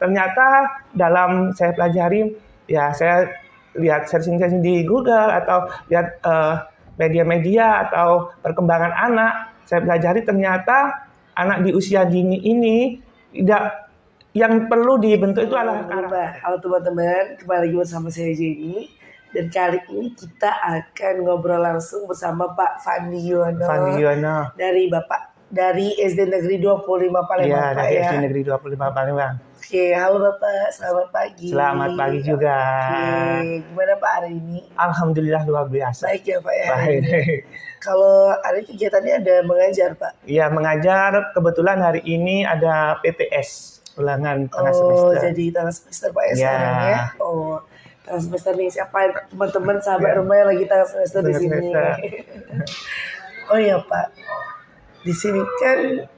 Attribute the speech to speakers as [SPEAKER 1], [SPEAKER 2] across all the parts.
[SPEAKER 1] ternyata dalam saya pelajari, ya saya lihat searching di Google atau lihat media-media atau perkembangan anak, saya pelajari ternyata anak di usia dini ini tidak, yang perlu dibentuk itu adalah karakter.
[SPEAKER 2] Halo teman-teman, kembali lagi bersama saya Jenny. Dan kali ini kita akan ngobrol langsung bersama Pak Fandi Yuwono dari SD Negeri 25 Palembang.
[SPEAKER 1] Iya,
[SPEAKER 2] Pak,
[SPEAKER 1] dari
[SPEAKER 2] ya.
[SPEAKER 1] SD Negeri 25 Palembang.
[SPEAKER 2] Oke, halo Bapak, selamat pagi.
[SPEAKER 1] Selamat pagi juga.
[SPEAKER 2] Oke, gimana Pak hari ini?
[SPEAKER 1] Alhamdulillah luar biasa.
[SPEAKER 2] Baik ya Pak ya.
[SPEAKER 1] Baik.
[SPEAKER 2] Kalau hari kegiatannya ada mengajar Pak?
[SPEAKER 1] Iya, mengajar. Kebetulan hari ini ada PTS, ulangan tengah semester.
[SPEAKER 2] Oh, jadi tengah semester Pak ya sekarang ya. Oh, tengah semester nih, siapa teman-teman sahabat rumah yang lagi tengah semester di sini? Oh iya Pak, di sini kan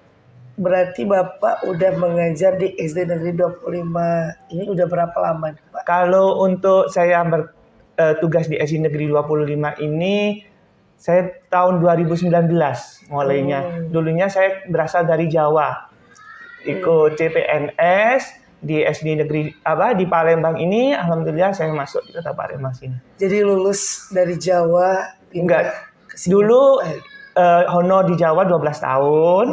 [SPEAKER 2] berarti Bapak udah mengajar di SD Negeri 25. Ini udah berapa lama nih, Pak?
[SPEAKER 1] Kalau untuk saya bertugas di SD Negeri 25 ini, saya tahun 2019 mulainya. Dulunya saya berasal dari Jawa, ikut CPNS di SD Negeri di Palembang ini. Alhamdulillah saya masuk di kota Palembang sini.
[SPEAKER 2] Jadi lulus dari Jawa?
[SPEAKER 1] Enggak, dulu honor di Jawa 12 tahun,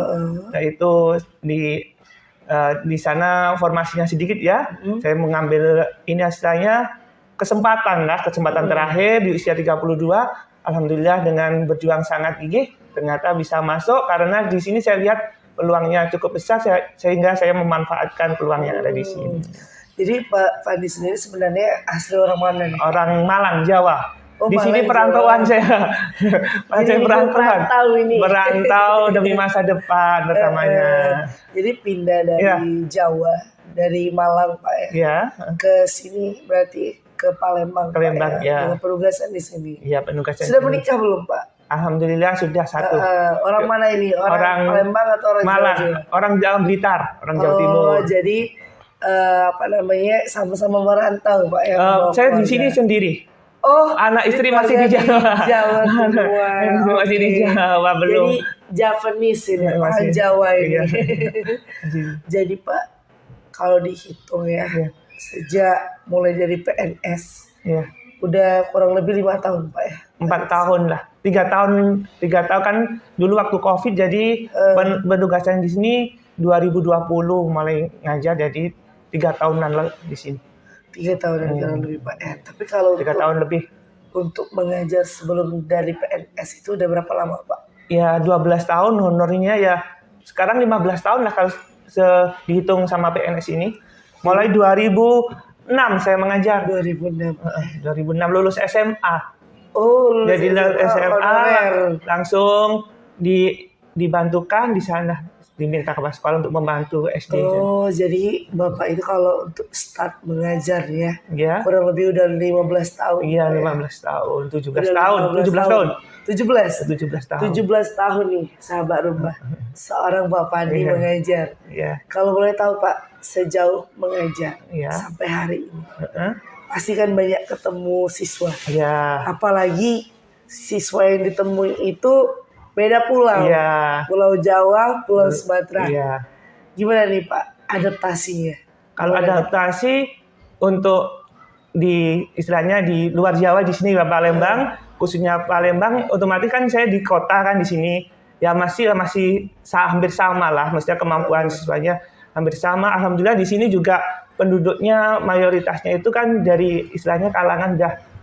[SPEAKER 1] yaitu di sana formasinya sedikit ya. Saya mengambil ini istilahnya kesempatan terakhir di usia 32. Alhamdulillah dengan berjuang sangat gigih ternyata bisa masuk, karena di sini saya lihat peluangnya cukup besar sehingga saya memanfaatkan peluang yang ada di sini.
[SPEAKER 2] Jadi Pak Fandi sendiri sebenarnya asli orang mana nih?
[SPEAKER 1] Orang Malang, Jawa.
[SPEAKER 2] Oh,
[SPEAKER 1] di sini perantauan saya. Saya merantau demi masa depan pertamanya.
[SPEAKER 2] Jadi pindah dari Jawa, dari Malang Pak ya. Ke sini berarti ke Palembang.
[SPEAKER 1] Palembang ya.
[SPEAKER 2] Dengan penugasan di sini.
[SPEAKER 1] Iya, penugasan.
[SPEAKER 2] Sudah menikah belum Pak?
[SPEAKER 1] Alhamdulillah sudah satu.
[SPEAKER 2] Orang mana ini? Orang Palembang atau orang
[SPEAKER 1] Malang?
[SPEAKER 2] Jawa?
[SPEAKER 1] Orang Blitar, orang Jawa Timur.
[SPEAKER 2] Oh, jadi sama-sama merantau Pak ya.
[SPEAKER 1] Saya di sini sendiri.
[SPEAKER 2] Oh,
[SPEAKER 1] anak istri masih di Jawa.
[SPEAKER 2] Jawa semua.
[SPEAKER 1] Masih di Jawa belum.
[SPEAKER 2] Jadi Javanese ini, orang Jawa ini. Jadi Pak, kalau dihitung ya, sejak mulai dari PNS, udah kurang lebih 5 tahun Pak ya.
[SPEAKER 1] 4 tahun lah. 3 tahun kan dulu waktu COVID, jadi penugasan di sini 2020 mulai ngajar, jadi 3 tahunan lah di sini.
[SPEAKER 2] 3 tahunan lebih Pak ya. Tapi kalau
[SPEAKER 1] 3 tahun lebih
[SPEAKER 2] untuk mengajar sebelum dari PNS itu udah berapa lama Pak?
[SPEAKER 1] Ya 12 tahun honornya ya. Sekarang 15 tahun lah kalau dihitung sama PNS ini. Mulai 2006 saya mengajar.
[SPEAKER 2] 2006
[SPEAKER 1] lulus SMA.
[SPEAKER 2] Oh, lulus
[SPEAKER 1] jadi SMA langsung dibantukan di sana. Diminta ke sekolah untuk membantu SD.
[SPEAKER 2] Oh, jadi Bapak itu kalau untuk start mengajar ya, kurang lebih udah 15 tahun.
[SPEAKER 1] Iya, 15 tahun, 17 tahun.
[SPEAKER 2] 17 tahun nih, sahabat rumah. Seorang Pak Fandi mengajar. Kalau boleh tahu Pak, sejauh mengajar sampai hari ini, pasti kan banyak ketemu siswa. Apalagi siswa yang ditemui itu beda pulau, Pulau Jawa, Pulau Sumatera. Gimana nih Pak adaptasinya?
[SPEAKER 1] Kalau adaptasi untuk istilahnya di luar Jawa, di sini Palembang, khususnya Palembang, otomatis kan saya di kota kan di sini, ya masih hampir sama lah, mestinya kemampuan siswanya hampir sama. Alhamdulillah di sini juga penduduknya mayoritasnya itu kan dari istilahnya kalangan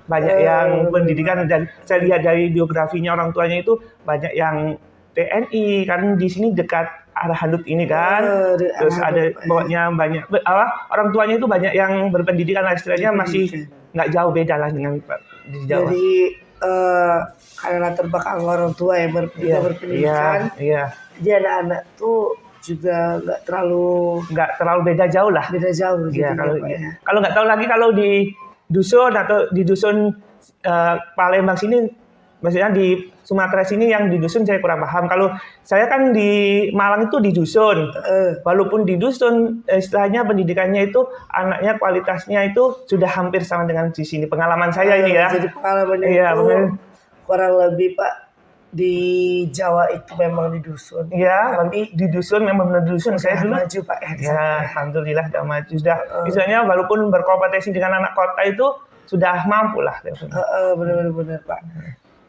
[SPEAKER 1] banyak yang pendidikan, dan saya lihat dari biografinya orang tuanya itu banyak yang TNI, kan di sini dekat arah Handut ini kan. Terus ada banyak orang tuanya itu banyak yang berpendidikan lah, istilahnya masih nggak jauh beda lah dengan di Jawa.
[SPEAKER 2] Jadi karena latar belakang orang tua yang berpendidikan, jadi anak-anak tuh juga nggak terlalu beda jauh lah. Beda jauh.
[SPEAKER 1] Kalau nggak tahu lagi kalau di dusun atau di dusun Palembang sini, maksudnya di Sumatera sini yang di dusun saya kurang paham. Kalau saya kan di Malang itu di dusun, walaupun di dusun istilahnya pendidikannya itu anaknya kualitasnya itu sudah hampir sama dengan di sini. Pengalaman saya ini ya.
[SPEAKER 2] Jadi pengalamannya itu kurang lebih Pak di Jawa itu memang di dusun.
[SPEAKER 1] Iya, tapi di dusun memang benar dusun. Saya dulu
[SPEAKER 2] maju Pak
[SPEAKER 1] ya, alhamdulillah sudah maju. Sudah, misalnya walaupun berkompetisi dengan anak kota itu sudah mampu lah.
[SPEAKER 2] Benar-benar Pak.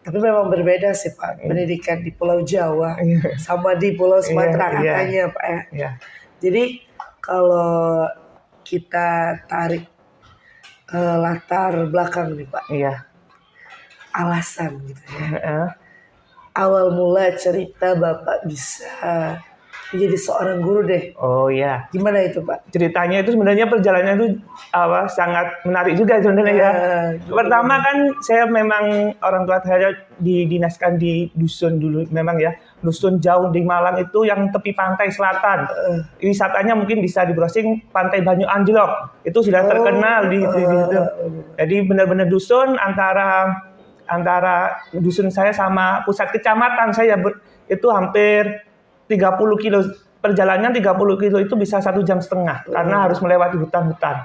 [SPEAKER 2] Tapi memang berbeda sih Pak, pendidikan di Pulau Jawa sama di Pulau Sumatera katanya Pak ya. Jadi kalau kita tarik latar belakang nih Pak.
[SPEAKER 1] Iya.
[SPEAKER 2] Alasan gitu ya. Awal mula cerita Bapak bisa menjadi seorang guru deh.
[SPEAKER 1] Oh iya.
[SPEAKER 2] Gimana itu Pak?
[SPEAKER 1] Ceritanya itu sebenarnya perjalanannya itu sangat menarik juga sebenarnya ya. Pertama kan saya memang orang tua saya didinaskan di dusun dulu memang ya. Dusun jauh di Malang itu yang tepi pantai selatan. Wisatanya mungkin bisa di browsing Pantai Banyu Anjlok. Itu sudah terkenal di situ. Jadi benar-benar dusun antara dusun saya sama pusat kecamatan saya itu hampir 30 kilo. Perjalanan 30 kilo itu bisa 1,5 jam karena harus melewati hutan-hutan.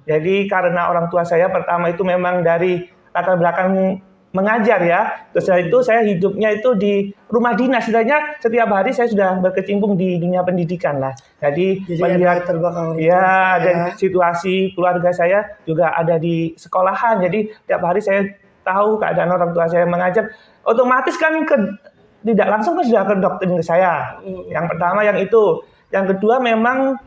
[SPEAKER 1] Jadi karena orang tua saya pertama itu memang dari latar belakang mengajar ya. Terus itu saya hidupnya itu di rumah dinas. Setidaknya setiap hari saya sudah berkecimpung di dunia pendidikan lah. Jadi melihat dan situasi keluarga saya juga ada di sekolahan. Jadi tiap hari saya tahu keadaan orang tua saya mengajar, otomatis kan tidak langsung kan sudah ke doktrin ke saya. Yang pertama yang itu, yang kedua memang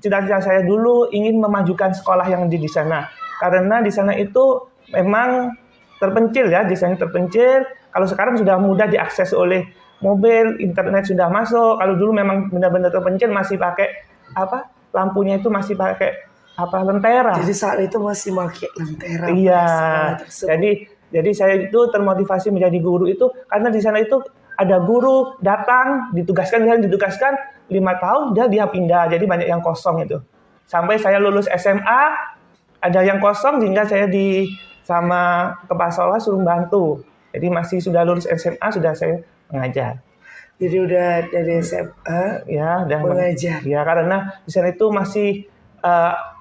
[SPEAKER 1] cita-cita saya dulu ingin memajukan sekolah yang di sana, karena di sana itu memang terpencil ya, desain terpencil. Kalau sekarang sudah mudah diakses oleh mobil, internet sudah masuk. Kalau dulu memang benar-benar terpencil, masih pakai lampunya itu masih pakai lentera.
[SPEAKER 2] Jadi saat itu masih pakai lentera.
[SPEAKER 1] Iya. Jadi saya itu termotivasi menjadi guru itu karena di sana itu ada guru datang ditugaskan 5 tahun dia pindah. Jadi banyak yang kosong itu. Sampai saya lulus SMA ada yang kosong sehingga saya sama kepala sekolah suruh bantu. Jadi masih sudah lulus SMA sudah saya mengajar.
[SPEAKER 2] Jadi udah dari SMA dan mengajar.
[SPEAKER 1] Ya karena di sana itu masih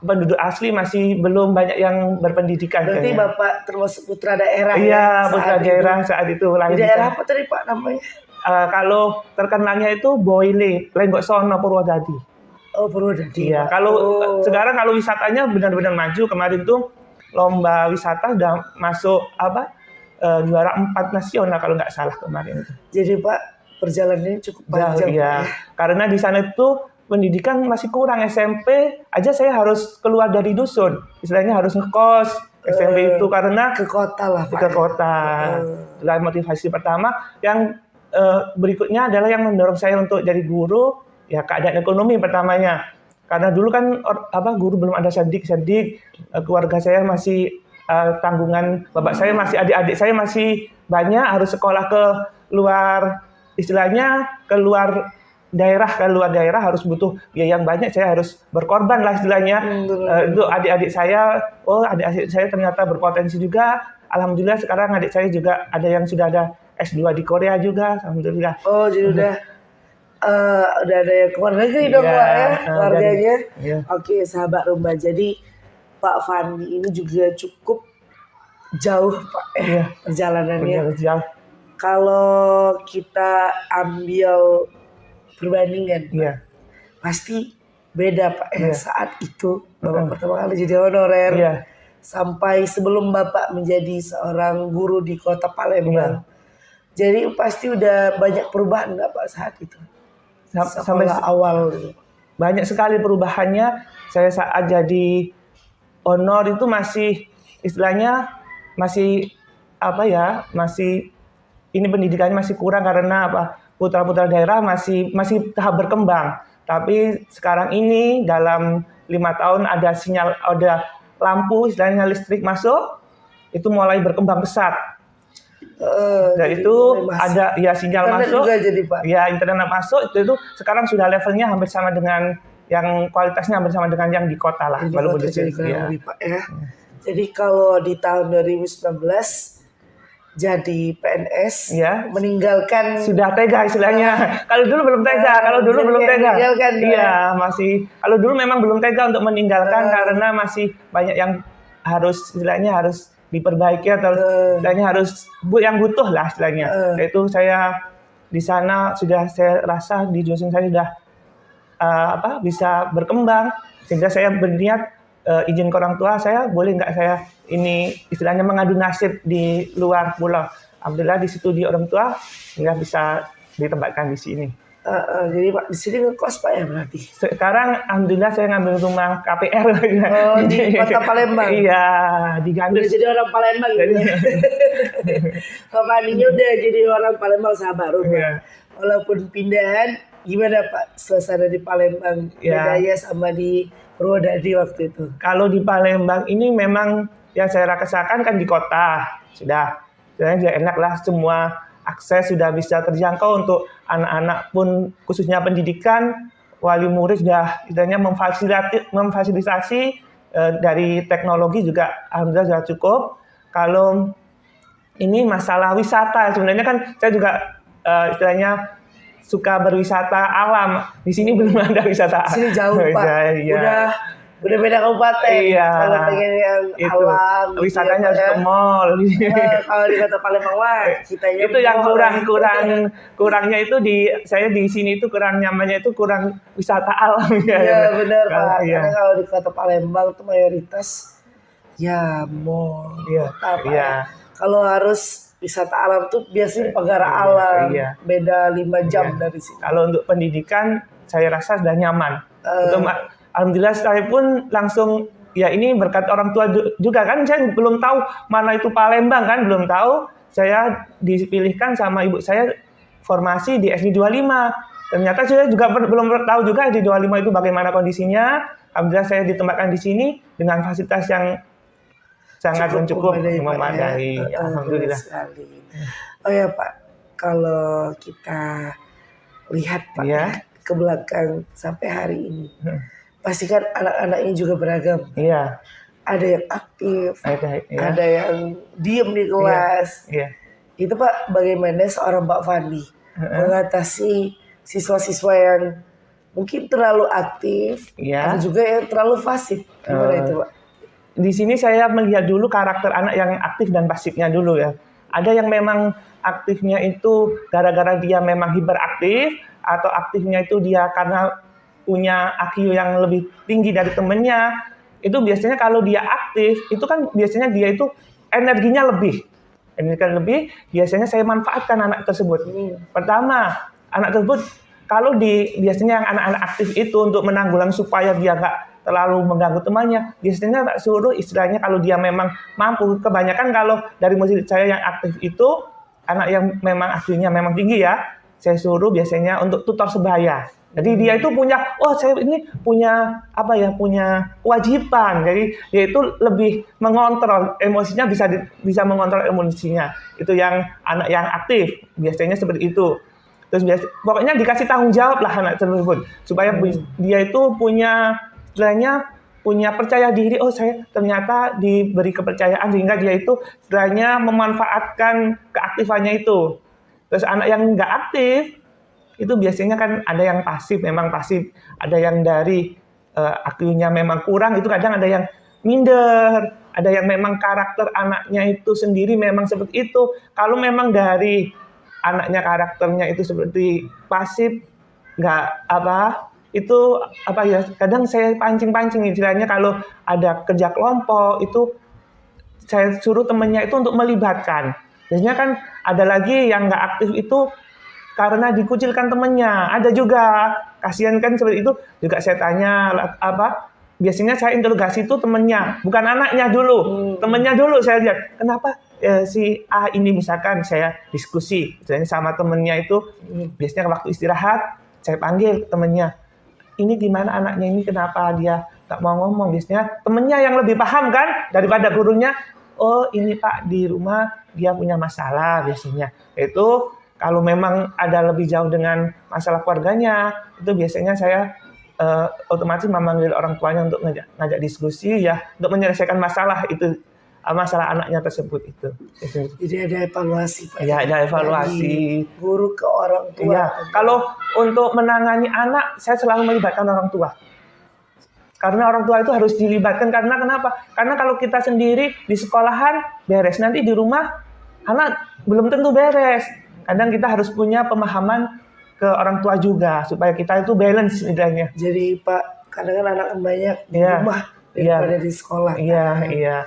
[SPEAKER 1] penduduk asli masih belum banyak yang berpendidikan.
[SPEAKER 2] Berarti kayaknya. Bapak termasuk putra daerah
[SPEAKER 1] Iya, putra daerah saat itu.
[SPEAKER 2] Di daerah apa tadi Pak namanya?
[SPEAKER 1] Kalau terkenalnya itu Boyle, Lenggok Sono, Purwodadi.
[SPEAKER 2] Oh, Purwodadi.
[SPEAKER 1] Iya, sekarang kalau wisatanya benar-benar maju. Kemarin tuh lomba wisata udah masuk juara 4 nasional kalau nggak salah kemarin itu.
[SPEAKER 2] Jadi Pak, perjalanannya cukup panjang.
[SPEAKER 1] Iya, karena di sana itu pendidikan masih kurang. SMP aja saya harus keluar dari dusun, istilahnya harus ngekos SMP itu karena
[SPEAKER 2] ke kota lah Pak.
[SPEAKER 1] Ke kota. Itulah motivasi pertama. Yang berikutnya adalah yang mendorong saya untuk jadi guru ya keadaan ekonomi pertamanya. Karena dulu kan guru belum ada sendik, keluarga saya masih tanggungan bapak saya masih, adik-adik saya masih banyak harus sekolah ke luar, istilahnya ke luar daerah harus butuh biaya yang banyak, saya harus berkorban lah istilahnya. Untuk adik-adik saya, adik-adik saya ternyata berpotensi juga. Alhamdulillah sekarang adik saya juga ada yang sudah ada S2 di Korea juga, alhamdulillah.
[SPEAKER 2] Oh, jadi udah ada yang keluar negeri dong Pak ya, keluarganya. Oke, sahabat Rumba. Jadi Pak Fandi ini juga cukup jauh Pak perjalanannya. Kalau kita ambil perbandingan, pasti beda Pak saat itu Bapak pertama kali jadi honorer sampai sebelum Bapak menjadi seorang guru di kota Palembang. Jadi pasti udah banyak perubahan nggak Pak saat itu? Sampai awal
[SPEAKER 1] banyak sekali perubahannya. Saya saat jadi honor itu masih istilahnya masih ini pendidikannya masih kurang karena putra-putra daerah masih tahap berkembang. Tapi sekarang ini dalam 5 tahun ada lampu, istilahnya listrik masuk, itu mulai berkembang pesat. Itu ada sinyal
[SPEAKER 2] internet
[SPEAKER 1] masuk,
[SPEAKER 2] juga jadi, Pak.
[SPEAKER 1] Internet masuk itu sekarang sudah levelnya hampir sama dengan yang kualitasnya hampir sama dengan yang di kota lah.
[SPEAKER 2] Jadi kalau di tahun 2019 jadi PNS, meninggalkan
[SPEAKER 1] sudah tega istilahnya. Kalau dulu belum tega, Kalau dulu memang belum tega untuk meninggalkan karena masih banyak yang harus diperbaiki atau istilahnya harus yang butuh lah istilahnya. Yaitu saya di sana sudah saya rasa di dusun saya sudah bisa berkembang sehingga saya berniat izin ke orang tua saya boleh nggak saya ini istilahnya mengadu nasib di luar pulau. Alhamdulillah di situ di orang tua sehingga bisa ditempatkan di sini.
[SPEAKER 2] Jadi Pak di sini ngekos Pak ya berarti?
[SPEAKER 1] Sekarang alhamdulillah saya ngambil rumah KPR.
[SPEAKER 2] Di Kota Palembang?
[SPEAKER 1] Iya, di Gandus.
[SPEAKER 2] Udah jadi orang Palembang gitu ya? Bapak Andinya udah jadi orang Palembang sahabat rumah. Yeah. Walaupun pindahan, gimana Pak suasana di Palembang? Bedanya sama di Purwodadi waktu itu?
[SPEAKER 1] Kalau di Palembang ini memang yang saya rasakan kan di kota. Sudah enak lah semua akses sudah bisa terjangkau untuk anak-anak pun khususnya pendidikan, wali murid sudah istilahnya memfasilitasi dari teknologi juga alhamdulillah sudah cukup. Kalau ini masalah wisata sebenarnya kan saya juga istilahnya suka berwisata alam. Di sini belum ada wisata.
[SPEAKER 2] Di sini jauh Pak.
[SPEAKER 1] Ya.
[SPEAKER 2] Udah beda kabupaten.
[SPEAKER 1] Iya.
[SPEAKER 2] Kalau pengen yang alam,
[SPEAKER 1] wisatanya harus ke mall.
[SPEAKER 2] Kalau di Kota Palembang kitanya
[SPEAKER 1] itu yang kurangnya itu saya di sini itu kurang nyamannya itu kurang wisata alam.
[SPEAKER 2] Iya benar Pak. Karena kalau di Kota Palembang itu mayoritas ya mall. Kota Pak. Iya. Kalau harus wisata alam tuh biasanya Pagara Alam. Iya. Beda 5 jam dari sini.
[SPEAKER 1] Kalau untuk pendidikan saya rasa sudah nyaman. Alhamdulillah saya pun langsung ya ini berkat orang tua juga kan saya belum tahu mana itu Palembang kan belum tahu saya dipilihkan sama ibu saya formasi di SD 25 ternyata saya juga belum tahu juga SD 25 itu bagaimana kondisinya. Alhamdulillah saya ditempatkan di sini dengan fasilitas yang sangat mencukup memadai. Ya, alhamdulillah.
[SPEAKER 2] Oh ya Pak, kalau kita lihat Pak ke belakang sampai hari ini. Pasti kan anak-anaknya juga beragam.
[SPEAKER 1] Iya.
[SPEAKER 2] Ada yang aktif, ada yang diem di kelas.
[SPEAKER 1] Iya.
[SPEAKER 2] Itu Pak, bagaimana seorang Pak Fandi mengatasi siswa-siswa yang mungkin terlalu aktif, ada juga yang terlalu pasif. Gimana itu Pak?
[SPEAKER 1] Di sini saya melihat dulu karakter anak yang aktif dan pasifnya dulu ya. Ada yang memang aktifnya itu gara-gara dia memang hiperaktif, atau aktifnya itu dia karena punya IQ yang lebih tinggi dari temennya. Itu biasanya kalau dia aktif, itu kan biasanya dia itu energinya lebih. Biasanya saya manfaatkan anak tersebut. Pertama, anak tersebut kalau biasanya yang anak-anak aktif itu untuk menanggulangi supaya dia nggak terlalu mengganggu temannya, biasanya tak suruh istilahnya kalau dia memang mampu. Kebanyakan kalau dari murid saya yang aktif itu, anak yang memang IQ-nya memang tinggi ya, saya suruh biasanya untuk tutor sebaya. Jadi dia itu punya, saya ini punya punya kewajiban. Jadi dia itu lebih mengontrol emosinya, bisa mengontrol emosinya. Itu yang anak yang aktif biasanya seperti itu. Terus pokoknya dikasih tanggung jawab lah anak tersebut supaya dia itu punya istilahnya punya percaya diri. Saya ternyata diberi kepercayaan sehingga dia itu istilahnya memanfaatkan keaktifannya itu. Terus anak yang nggak aktif itu biasanya kan ada yang pasif, memang pasif. Ada yang dari IQ-nya memang kurang, itu kadang ada yang minder. Ada yang memang karakter anaknya itu sendiri memang seperti itu. Kalau memang dari anaknya karakternya itu seperti pasif, kadang saya pancing-pancing istilahnya kalau ada kerja kelompok, itu saya suruh temennya itu untuk melibatkan. Biasanya kan ada lagi yang nggak aktif itu karena dikucilkan temannya. Ada juga, kasihan kan seperti itu. Juga saya tanya, biasanya saya interogasi itu temannya, bukan anaknya dulu. Temannya dulu saya lihat, kenapa si A ini misalkan saya diskusi misalnya sama temannya itu, biasanya waktu istirahat, saya panggil temannya. Ini gimana anaknya ini, kenapa dia nggak mau ngomong? Biasanya temannya yang lebih paham kan, daripada gurunya. Ini Pak, di rumah dia punya masalah biasanya. Itu kalau memang ada lebih jauh dengan masalah keluarganya, itu biasanya saya otomatis memanggil orang tuanya untuk ngajak diskusi ya, untuk menyelesaikan masalah itu, masalah anaknya tersebut itu.
[SPEAKER 2] Jadi ada evaluasi Pak.
[SPEAKER 1] Ya, ada evaluasi.
[SPEAKER 2] Dari guru ke orang tua.
[SPEAKER 1] Ya, kalau untuk menangani anak, saya selalu melibatkan orang tua. Karena orang tua itu harus dilibatkan. Karena kenapa? Karena kalau kita sendiri di sekolahan beres, nanti di rumah anak belum tentu beres. Kadang kita harus punya pemahaman ke orang tua juga supaya kita itu balance idenya.
[SPEAKER 2] Jadi Pak, kadang kan anak banyak di rumah daripada di sekolah.
[SPEAKER 1] Iya, iya.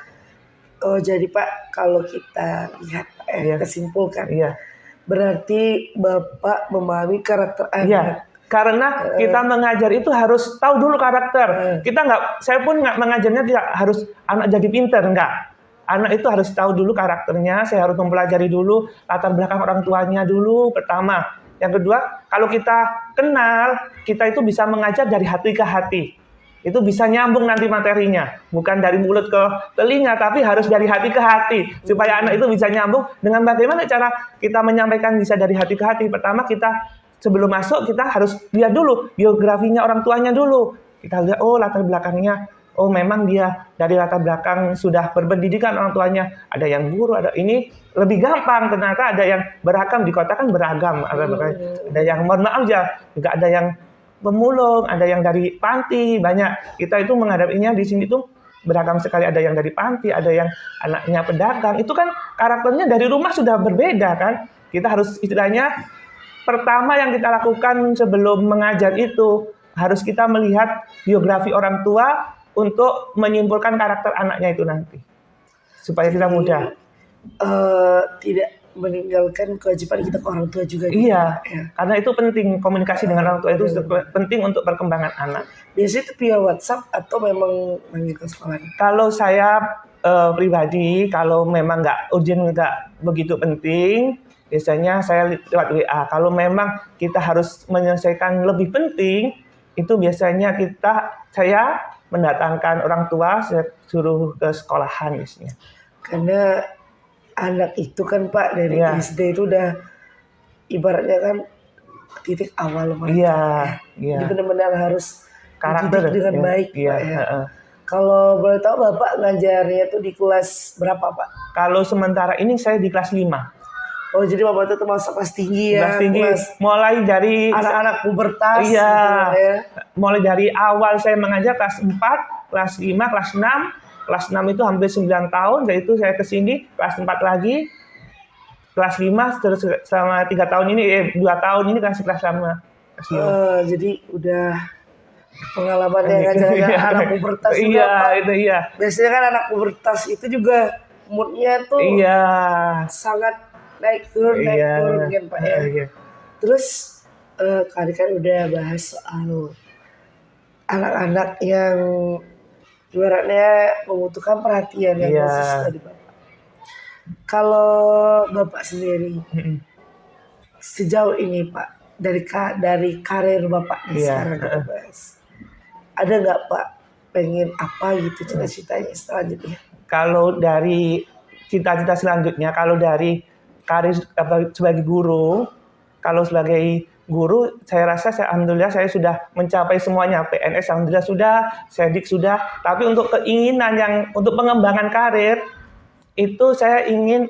[SPEAKER 2] Oh, jadi Pak, kalau kita lihat kesimpulkan, berarti Bapak memahami karakter anak.
[SPEAKER 1] Iya. Karena kita mengajar itu harus tahu dulu karakter. Saya pun nggak mengajarnya tidak harus anak jadi pinter, enggak. Anak itu harus tahu dulu karakternya. Saya harus mempelajari dulu latar belakang orang tuanya dulu pertama. Yang kedua, kalau kita kenal, kita itu bisa mengajar dari hati ke hati. Itu bisa nyambung nanti materinya, bukan dari mulut ke telinga, tapi harus dari hati ke hati supaya anak itu bisa nyambung. Dengan bagaimana cara kita menyampaikan bisa dari hati ke hati? Pertama kita sebelum masuk kita harus lihat dulu biografinya orang tuanya dulu. Kita lihat latar belakangnya. Oh memang dia dari latar belakang sudah berpendidikan orang tuanya. Ada yang guru, ada ini lebih gampang. Ternyata ada yang beragam di kota kan beragam. Ada yang mohon maaf juga ada yang pemulung, ada yang dari panti, banyak. Kita itu menghadapinya di sini tuh beragam sekali. Ada yang dari panti, ada yang anaknya pedagang. Itu kan karakternya dari rumah sudah berbeda kan. Kita harus istilahnya pertama yang kita lakukan sebelum mengajar itu harus kita melihat biografi orang tua untuk menyimpulkan karakter anaknya itu nanti supaya kita mudah
[SPEAKER 2] tidak meninggalkan kewajiban kita ke orang tua juga.
[SPEAKER 1] Iya, karena itu penting komunikasi dengan orang tua itu penting untuk perkembangan anak.
[SPEAKER 2] Biasanya itu via WhatsApp atau memang manggil ke sekolah?
[SPEAKER 1] Kalau saya pribadi, kalau memang nggak urgent, nggak begitu penting, biasanya saya lewat WA. Kalau memang kita harus menyelesaikan lebih penting, itu biasanya saya mendatangkan orang tua, saya suruh ke sekolahan biasanya.
[SPEAKER 2] Karena anak itu kan Pak dari SD itu udah ibaratnya kan titik awal mereka. Jadi benar-benar harus
[SPEAKER 1] karakter
[SPEAKER 2] dengan baik Pak ya. Kalau boleh tahu Bapak ngajarnya tuh di kelas berapa Pak?
[SPEAKER 1] Kalau sementara ini saya di kelas 5.
[SPEAKER 2] Oh jadi Bapak itu termasuk kelas tinggi ya?
[SPEAKER 1] Kelas tinggi, mulai dari
[SPEAKER 2] anak-anak pubertas.
[SPEAKER 1] Iya, gitu ya. Mulai dari awal saya mengajar kelas 4, kelas 5, kelas 6. Kelas 6 itu hampir 9 tahun, yaitu saya ke sini, kelas 4 lagi. Kelas 5, terus selama 3 tahun ini, 2 tahun ini kelas sama.
[SPEAKER 2] Jadi udah pengalaman yang ngajar anak pubertas juga Pak.
[SPEAKER 1] Itu iya.
[SPEAKER 2] Biasanya kan anak pubertas itu juga moodnya tuh sangat naik turun kan Pak ya. Terus kan udah bahas soal anak-anak yang ibaratnya membutuhkan perhatian yang khusus dari Bapak. Kalau Bapak sendiri sejauh ini Pak dari karir Bapak sekarang kita bahas, ada nggak Pak pengen apa gitu cita-citanya selanjutnya? Kalau dari cita-cita selanjutnya, kalau dari karir sebagai guru, kalau sebagai guru, saya rasa alhamdulillah saya sudah mencapai semuanya. PNS alhamdulillah sudah, Sedik sudah. Tapi untuk keinginan yang untuk pengembangan karir itu saya ingin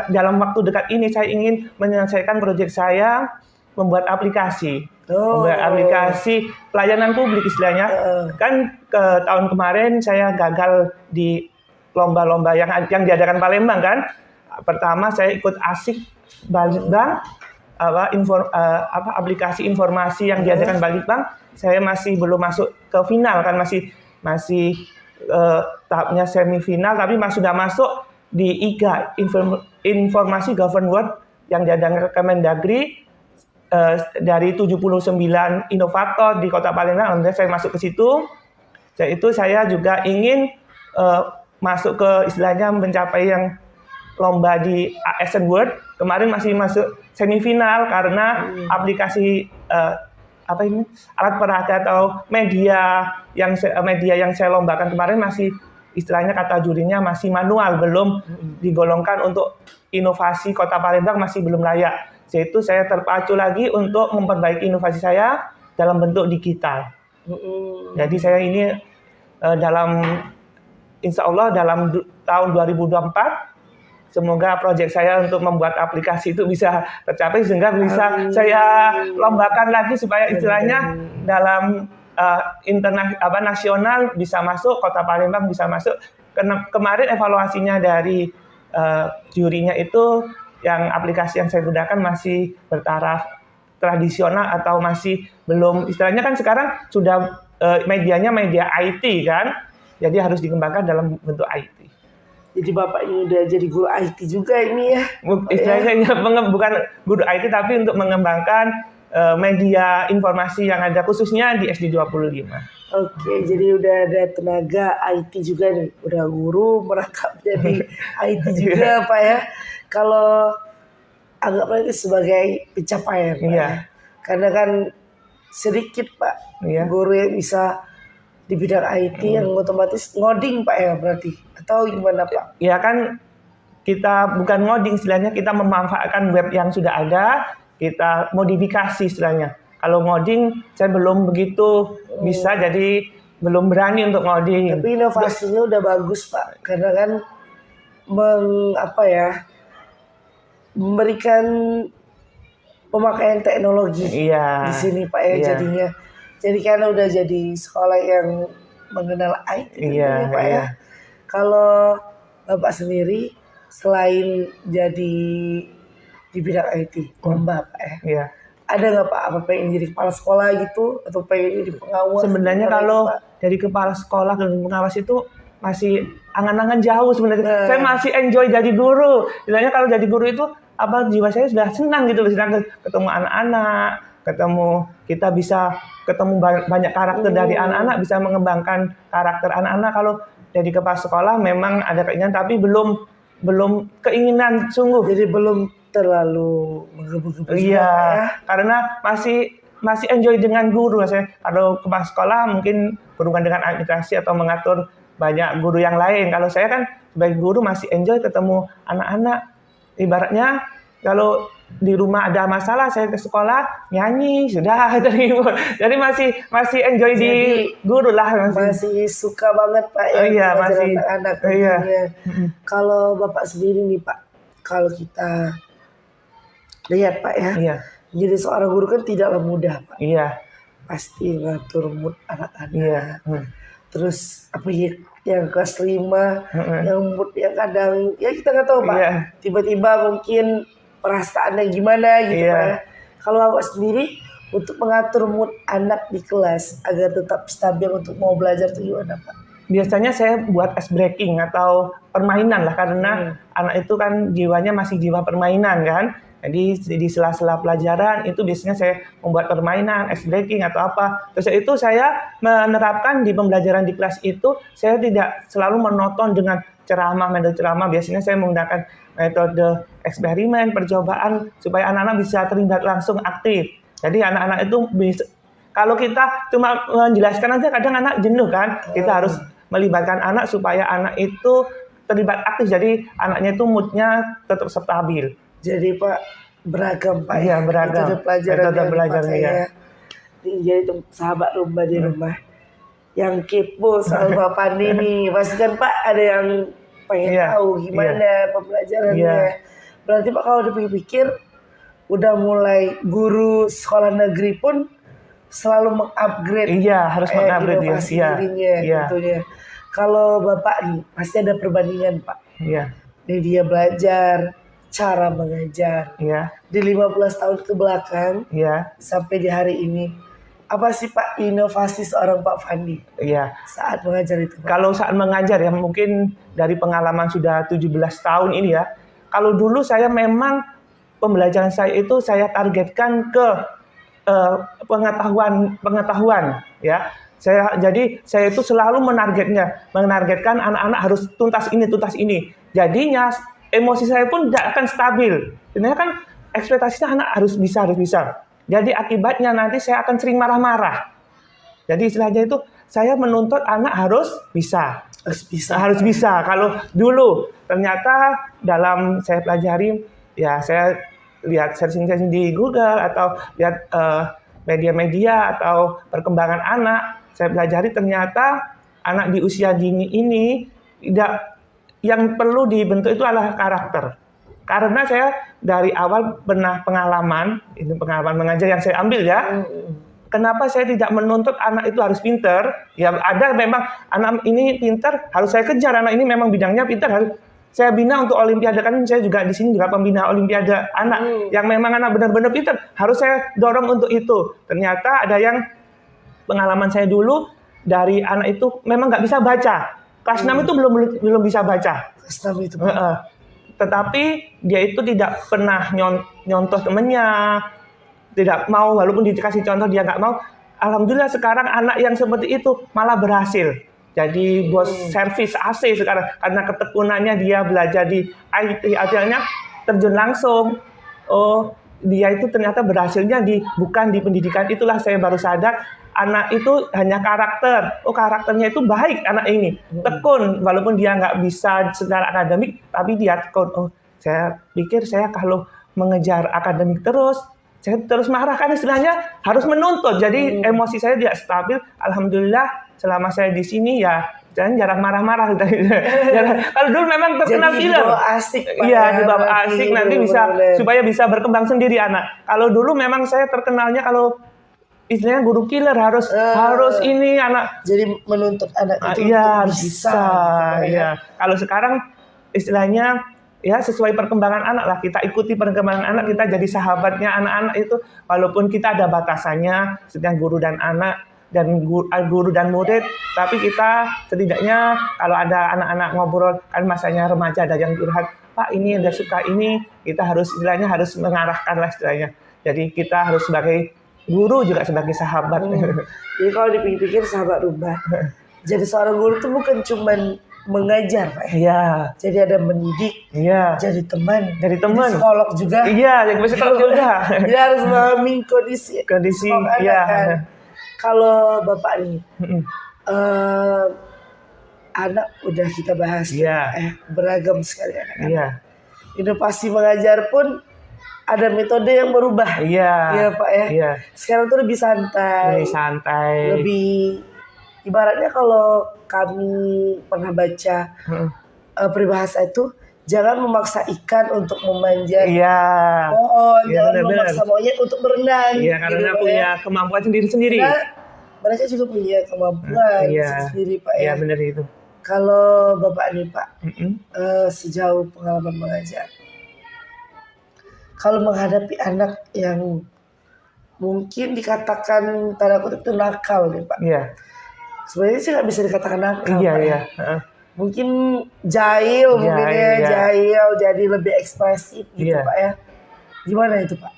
[SPEAKER 2] dalam waktu dekat ini saya ingin menyelesaikan proyek saya membuat aplikasi. Membuat aplikasi pelayanan publik istilahnya. Kan tahun kemarin saya gagal di lomba-lomba yang diadakan Palembang kan. Pertama saya ikut ASIK Balitbank, aplikasi informasi yang diadakan Balitbank, saya masih belum masuk ke final kan, masih tahapnya semifinal, tapi sudah masuk di IGA, Informasi Government World yang diadakan Kemendagri dari 79 inovator di Kota Palembang. Alhamdulillah saya masuk ke situ. Itu saya juga ingin masuk ke istilahnya mencapai yang lomba di ASN World. Kemarin masih masuk semifinal karena aplikasi alat peraga atau media yang saya lombakan kemarin masih istilahnya kata jurinya masih manual, belum digolongkan untuk inovasi Kota Palembang, masih belum layak. Yaitu saya terpacu lagi untuk memperbaiki inovasi saya dalam bentuk digital. Jadi saya ini insya Allah dalam tahun 2024 semoga proyek saya untuk membuat aplikasi itu bisa tercapai sehingga bisa saya lombakan lagi supaya istilahnya dalam
[SPEAKER 1] nasional bisa masuk, Kota Palembang bisa masuk. Kemarin evaluasinya dari jurinya itu yang aplikasi yang saya gunakan masih bertaraf tradisional atau masih belum, istilahnya kan sekarang sudah medianya media IT kan, jadi harus dikembangkan dalam bentuk IT.
[SPEAKER 2] Jadi Bapak ini udah jadi guru IT juga ini ya?
[SPEAKER 1] Istilahnya bukan guru IT tapi untuk mengembangkan media informasi yang ada khususnya di SD 25.
[SPEAKER 2] Oke, jadi udah ada tenaga IT juga nih, udah guru merangkap jadi IT juga Pak ya. Kalau anggaplah itu sebagai pencapaian Pak ya. Karena kan sedikit Pak guru yang bisa di bidang IT yang otomatis ngoding Pak ya berarti, atau gimana Pak?
[SPEAKER 1] Ya kan kita bukan ngoding, istilahnya kita memanfaatkan web yang sudah ada, kita modifikasi istilahnya. Kalau ngoding saya belum begitu bisa, jadi belum berani untuk ngoding.
[SPEAKER 2] Tapi inovasinya udah bagus Pak, karena kan memberikan pemakaian teknologi di sini Pak ya jadinya. Jadi kan udah jadi sekolah yang mengenal IT Pak ya. Kalau Bapak sendiri selain jadi di bidang IT, lomba Pak ya.
[SPEAKER 1] Iya.
[SPEAKER 2] Ada nggak Pak apa pengen jadi kepala sekolah gitu atau pengen jadi pengawas?
[SPEAKER 1] Sebenarnya kalau dari kepala sekolah ke pengawas itu masih angan-angan jauh sebenarnya. Saya masih enjoy jadi guru. Istilahnya kalau jadi guru itu jiwa saya sudah senang gitu loh, senang ketemu anak-anak, kita bisa ketemu banyak karakter dari anak-anak, bisa mengembangkan karakter anak-anak. Kalau jadi kepala sekolah memang ada keinginan tapi belum keinginan sungguh.
[SPEAKER 2] Jadi belum terlalu menggebu-gebu.
[SPEAKER 1] Iya, karena masih enjoy dengan guru. Kalau kepala sekolah mungkin berhubungan dengan administrasi atau mengatur banyak guru yang lain. Kalau saya kan sebagai guru masih enjoy ketemu anak-anak. Ibaratnya kalau di rumah ada masalah, saya ke sekolah nyanyi sudah terhibur. Jadi masih enjoy di guru lah.
[SPEAKER 2] Masih suka banget Pak ya.
[SPEAKER 1] Iya, masih
[SPEAKER 2] anak-anak.
[SPEAKER 1] Iya.
[SPEAKER 2] Kalau Bapak sendiri nih Pak, kalau kita lihat Pak ya, jadi seorang guru kan tidaklah mudah Pak.
[SPEAKER 1] Iya.
[SPEAKER 2] Pasti ngatur mood anak-anak.
[SPEAKER 1] Iya.
[SPEAKER 2] Terus yang kelas 5, yang mood yang kadang ya kita nggak tahu Pak. Tiba-tiba mungkin perasaannya gimana gitu Pak ya. Kalau Bapak sendiri untuk mengatur mood anak di kelas agar tetap stabil untuk mau belajar itu gimana Pak?
[SPEAKER 1] Biasanya saya buat ice breaking atau permainan lah, karena anak itu kan jiwanya masih jiwa permainan kan. Jadi di sela-sela pelajaran itu biasanya saya membuat permainan, ice breaking atau apa. Terus itu saya menerapkan di pembelajaran di kelas itu, saya tidak selalu menonton dengan metode ceramah. Biasanya saya menggunakan metode eksperimen, percobaan, supaya anak-anak bisa terlibat langsung aktif. Jadi anak-anak itu bisa, kalau kita cuma menjelaskan aja kadang anak jenuh kan. Kita harus melibatkan anak supaya anak itu terlibat aktif. Jadi anaknya itu moodnya tetap stabil. Jadi
[SPEAKER 2] Pak beragam Pak.
[SPEAKER 1] Iya, beragam.
[SPEAKER 2] Metode pelajaran ya. Jadi sahabat rumah di rumah yang kepo soal Bapak ini, pasti kan Pak ada yang pengen tahu gimana pembelajarannya. Berarti Pak kalau dipikir udah mulai guru sekolah negeri pun selalu mengupgrade.
[SPEAKER 1] Iya, harus mengupgrade
[SPEAKER 2] dirinya tentunya. Kalau Bapak nih pasti ada perbandingan Pak.
[SPEAKER 1] Iya.
[SPEAKER 2] Media belajar, cara mengajar. Di 15 tahun ke belakang sampai di hari ini, apa sih Pak inovasi seorang Pak Fandi saat mengajar itu Pak?
[SPEAKER 1] Kalau saat mengajar ya mungkin dari pengalaman sudah 17 tahun ini ya. Kalau dulu saya memang pembelajaran saya itu saya targetkan ke pengetahuan ya. Jadi saya itu selalu menargetkan anak-anak harus tuntas ini. Jadinya emosi saya pun tidak akan stabil. Sebenarnya kan ekspektasinya anak harus bisa. Jadi akibatnya nanti saya akan sering marah-marah. Jadi istilahnya itu saya menuntut anak harus bisa. Harus bisa. Kalau dulu ternyata dalam saya pelajari, ya saya lihat searching di Google atau lihat media-media atau perkembangan anak, saya pelajari ternyata anak di usia dini ini yang perlu dibentuk itu adalah karakter. Karena saya dari awal pernah pengalaman mengajar yang saya ambil ya. kenapa saya tidak menuntut anak itu harus pinter? Ya ada memang anak ini pinter, harus saya kejar. Anak ini memang bidangnya pinter, harus saya bina untuk olimpiade. Kan saya juga di sini juga pembina olimpiade anak yang memang anak benar-benar pinter, harus saya dorong untuk itu. Ternyata ada yang pengalaman saya dulu dari anak itu memang nggak bisa baca. Kelas 6 itu belum bisa baca.
[SPEAKER 2] Kelas 6 itu.
[SPEAKER 1] Tetapi dia itu tidak pernah nyontoh temennya, tidak mau, walaupun dikasih contoh dia nggak mau. Alhamdulillah sekarang anak yang seperti itu malah berhasil. Jadi bos servis AC sekarang karena ketekunannya dia belajar di IT, akhirnya terjun langsung. Oh, dia itu ternyata berhasilnya bukan di pendidikan. Itulah saya baru sadar anak itu hanya karakter. Oh, karakternya itu baik anak ini. Tekun walaupun dia nggak bisa secara akademik, tapi dia tekun. Oh, saya pikir saya kalau mengejar akademik terus, saya terus marah kan istilahnya harus menuntut. Jadi emosi saya tidak stabil. Alhamdulillah selama saya di sini ya jarang marah-marah. Kalau dulu memang terkenal killer.
[SPEAKER 2] Dibawa asik.
[SPEAKER 1] Iya, dibawa asik nanti bisa supaya bisa berkembang sendiri anak. Kalau dulu memang saya terkenalnya kalau istilahnya guru killer harus ini anak.
[SPEAKER 2] Jadi menuntut anak itu
[SPEAKER 1] iya, harus bisa. Iya. Kalau sekarang istilahnya ya sesuai perkembangan anak lah, kita ikuti perkembangan anak, kita jadi sahabatnya anak-anak itu walaupun kita ada batasannya sedang guru dan anak dan guru dan murid, tapi kita setidaknya kalau ada anak-anak ngobrol kan masanya remaja ada yang curhat, Pak ini ada suka ini, kita harus istilahnya harus mengarahkan lah istilahnya. Jadi kita harus sebagai guru juga sebagai sahabat.
[SPEAKER 2] Jadi kalau dipikir-pikir sahabat rubah. Jadi seorang guru itu bukan cuman mengajar, Pak.
[SPEAKER 1] Iya.
[SPEAKER 2] Jadi ada mendidik.
[SPEAKER 1] Iya.
[SPEAKER 2] Jadi teman.
[SPEAKER 1] Jadi
[SPEAKER 2] psikolog juga.
[SPEAKER 1] Iya, jadi psikolog juga.
[SPEAKER 2] Jadi harus memahami kondisi.
[SPEAKER 1] Iya.
[SPEAKER 2] Kan. Kalau Bapak nih, anak udah kita bahas.
[SPEAKER 1] Iya.
[SPEAKER 2] Beragam sekali anak-anak.
[SPEAKER 1] Iya.
[SPEAKER 2] Inovasi mengajar pun ada metode yang berubah.
[SPEAKER 1] Iya.
[SPEAKER 2] Iya, Pak ya.
[SPEAKER 1] Iya.
[SPEAKER 2] Sekarang tuh lebih santai. Lebih ibaratnya kalau kami pernah baca peribahasa itu, jangan memaksa ikan untuk memanjat pohon, jangan memaksa monyet untuk berenang.
[SPEAKER 1] Iya, karena gitu, punya kemampuan sendiri-sendiri.
[SPEAKER 2] Mereka juga punya kemampuan sendiri, Pak ya.
[SPEAKER 1] Iya, benar itu.
[SPEAKER 2] Kalau Bapak nih, Pak, sejauh pengalaman mengajar, kalau menghadapi anak yang mungkin dikatakan tanda kutip itu nakal nih, Pak.
[SPEAKER 1] Iya.
[SPEAKER 2] Sebenarnya sih nggak bisa dikatakan nakal.
[SPEAKER 1] Iya,
[SPEAKER 2] Pak,
[SPEAKER 1] iya.
[SPEAKER 2] Mungkin jahil, jahil, jadi lebih ekspresif gitu, Pak ya. Gimana itu, Pak?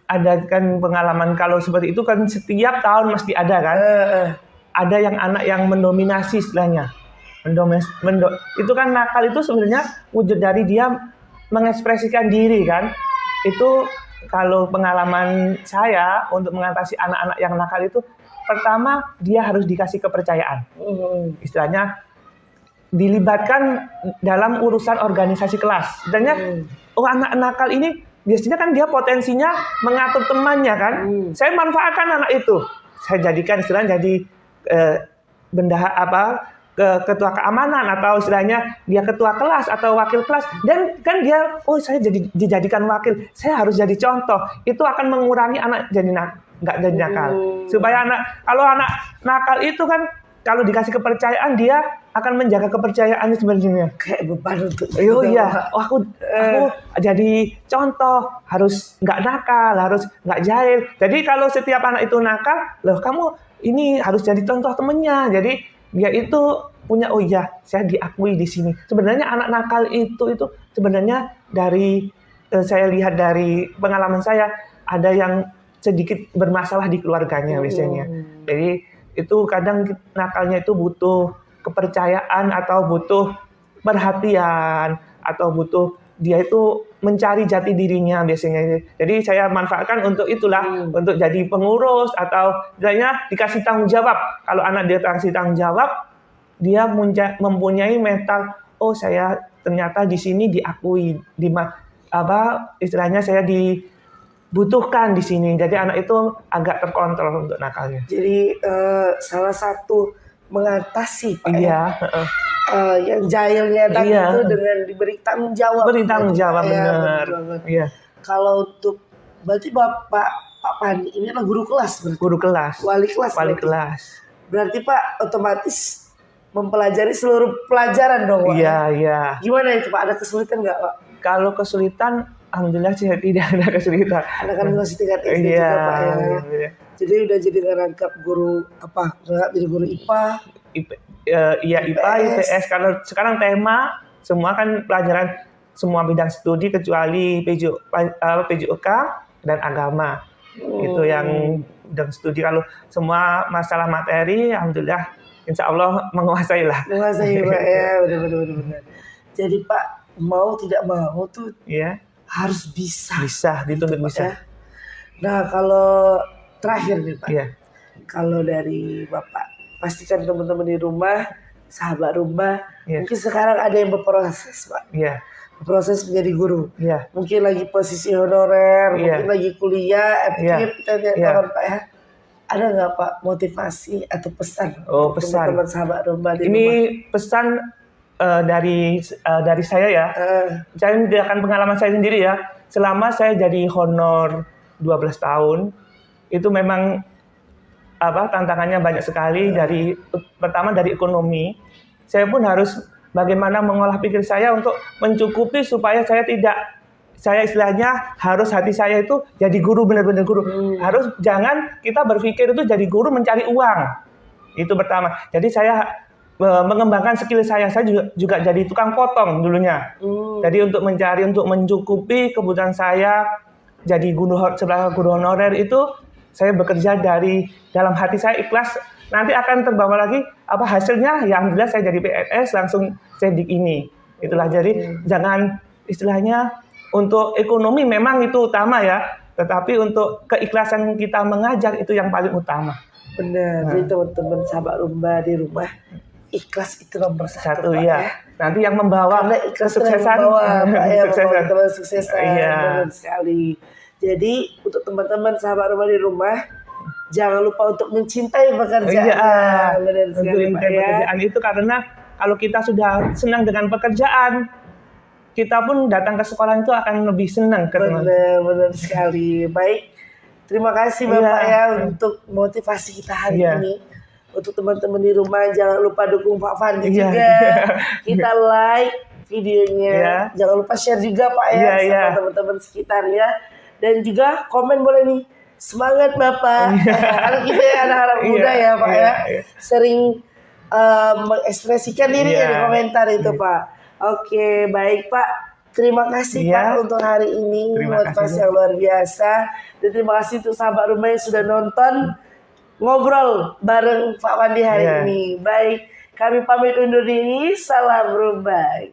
[SPEAKER 1] Ada kan pengalaman kalau seperti itu kan setiap tahun mesti ada kan. Ada yang anak yang mendominasi istilahnya. Itu kan nakal itu sebenarnya wujud dari dia mengekspresikan diri kan. Itu kalau pengalaman saya untuk mengatasi anak-anak yang nakal itu, pertama dia harus dikasih kepercayaan. Istilahnya dilibatkan dalam urusan organisasi kelas. Sebenarnya anak nakal ini biasanya kan dia potensinya mengatur temannya kan. Saya manfaatkan anak itu. Saya jadikan istilahnya jadi ketua keamanan atau istilahnya dia ketua kelas atau wakil kelas, dan kan dia saya dijadikan wakil, saya harus jadi contoh. Itu akan mengurangi anak jadi nggak jadi nakal. Supaya kalau anak nakal itu kan kalau dikasih kepercayaan dia akan menjaga kepercayaannya sebenarnya.
[SPEAKER 2] Kayak beban untuk
[SPEAKER 1] aku jadi contoh, harus nggak nakal, harus nggak jahil. Jadi kalau setiap anak itu nakal, kamu ini harus jadi contoh temennya. Jadi dia itu punya saya diakui di sini. Sebenarnya anak nakal itu sebenarnya dari saya lihat dari pengalaman saya, ada yang sedikit bermasalah di keluarganya biasanya. Jadi itu kadang nakalnya itu butuh kepercayaan atau butuh perhatian atau butuh dia itu mencari jati dirinya biasanya. Jadi saya manfaatkan untuk itulah, untuk jadi pengurus atau misalnya dikasih tanggung jawab. Kalau anak dia dikasih tanggung jawab, dia mempunyai mental, saya ternyata di sini diakui, istilahnya saya dibutuhkan di sini. Jadi anak itu agak terkontrol untuk nakalnya.
[SPEAKER 2] Jadi salah satu mengatasi, Pak, yang jahilnya tadi itu dengan diberi tanggung jawab.
[SPEAKER 1] Beri tanggung jawab, benar.
[SPEAKER 2] Kalau untuk berarti Bapak Pak Pandi ini adalah guru kelas berarti.
[SPEAKER 1] Guru kelas.
[SPEAKER 2] Wali kelas.
[SPEAKER 1] Wali kelas.
[SPEAKER 2] Berarti Pak otomatis mempelajari seluruh pelajaran dong Pak.
[SPEAKER 1] Iya, iya.
[SPEAKER 2] Gimana itu Pak? Ada kesulitan nggak Pak?
[SPEAKER 1] Kalau kesulitan, alhamdulillah sih tidak ada kesulitan.
[SPEAKER 2] Ada kan masih tingkat SD juga Pak ya. Iya. Jadi udah jadi ngerangkap guru apa? Ngerangkap jadi guru IPA.
[SPEAKER 1] Iya IPA, IPS. Kalau sekarang tema semua kan pelajaran semua bidang studi kecuali PJOK dan agama. Itu yang bidang studi. Kalau semua masalah materi, alhamdulillah, insya Allah menguasai lah.
[SPEAKER 2] Menguasai Pak ya, benar. Jadi Pak mau tidak mau tuh harus bisa.
[SPEAKER 1] Bisa, dituntut bisa.
[SPEAKER 2] Ya. Nah kalau terakhir nih Pak, kalau dari Bapak, pastikan teman-teman di rumah, sahabat rumah, mungkin sekarang ada yang berproses Pak. Proses menjadi guru, mungkin lagi posisi honorer, mungkin lagi kuliah, kita tahu Pak ya. Ada nggak Pak motivasi atau pesan untuk teman-teman sahabat rumah di rumah?
[SPEAKER 1] Ini pesan dari saya ya. Saya akan pengalaman saya sendiri ya. Selama saya jadi honor 12 tahun, itu memang tantangannya banyak sekali. Pertama dari ekonomi. Saya pun harus bagaimana mengolah pikir saya untuk mencukupi supaya saya istilahnya harus hati saya itu jadi guru, benar-benar guru. Harus jangan kita berpikir itu jadi guru mencari uang. Itu pertama. Jadi saya mengembangkan skill saya juga jadi tukang potong dulunya. Jadi untuk mencukupi kebutuhan saya jadi sebagai guru honorer itu saya bekerja dari dalam hati saya ikhlas. Nanti akan terbawa lagi hasilnya, ya alhamdulillah saya jadi PNS langsung cedik ini. Itulah, jadi jangan istilahnya untuk ekonomi memang itu utama ya, tetapi untuk keikhlasan kita mengajar itu yang paling utama.
[SPEAKER 2] Benar, jadi teman-teman sahabat rumah di rumah, ikhlas itu nomor satu ya.
[SPEAKER 1] Nanti yang membawa kesuksesan,
[SPEAKER 2] teman-teman suksesan, benar sekali. Jadi untuk teman-teman sahabat rumah di rumah, jangan lupa untuk mencintai pekerjaan.
[SPEAKER 1] Pekerjaan itu karena kalau kita sudah senang dengan pekerjaan, kita pun datang ke sekolah itu akan lebih senang.
[SPEAKER 2] Benar sekali. Baik, terima kasih Bapak ya untuk motivasi kita hari ini. Untuk teman-teman di rumah, jangan lupa dukung Pak Fandi juga. Kita like videonya. Jangan lupa share juga Pak ya sama teman-teman sekitar ya. Dan juga komen boleh nih. Semangat Bapak. Karena kita anak-anak muda ya Pak ya. Sering mengekspresikan diri di komentar itu Pak. Oke, baik Pak. Terima kasih Pak untuk hari ini. Motivasi yang luar biasa. Dan terima kasih untuk sahabat rumah yang sudah nonton ngobrol bareng Pak Fandi hari ini. Baik, kami pamit undur diri. Salam rumah.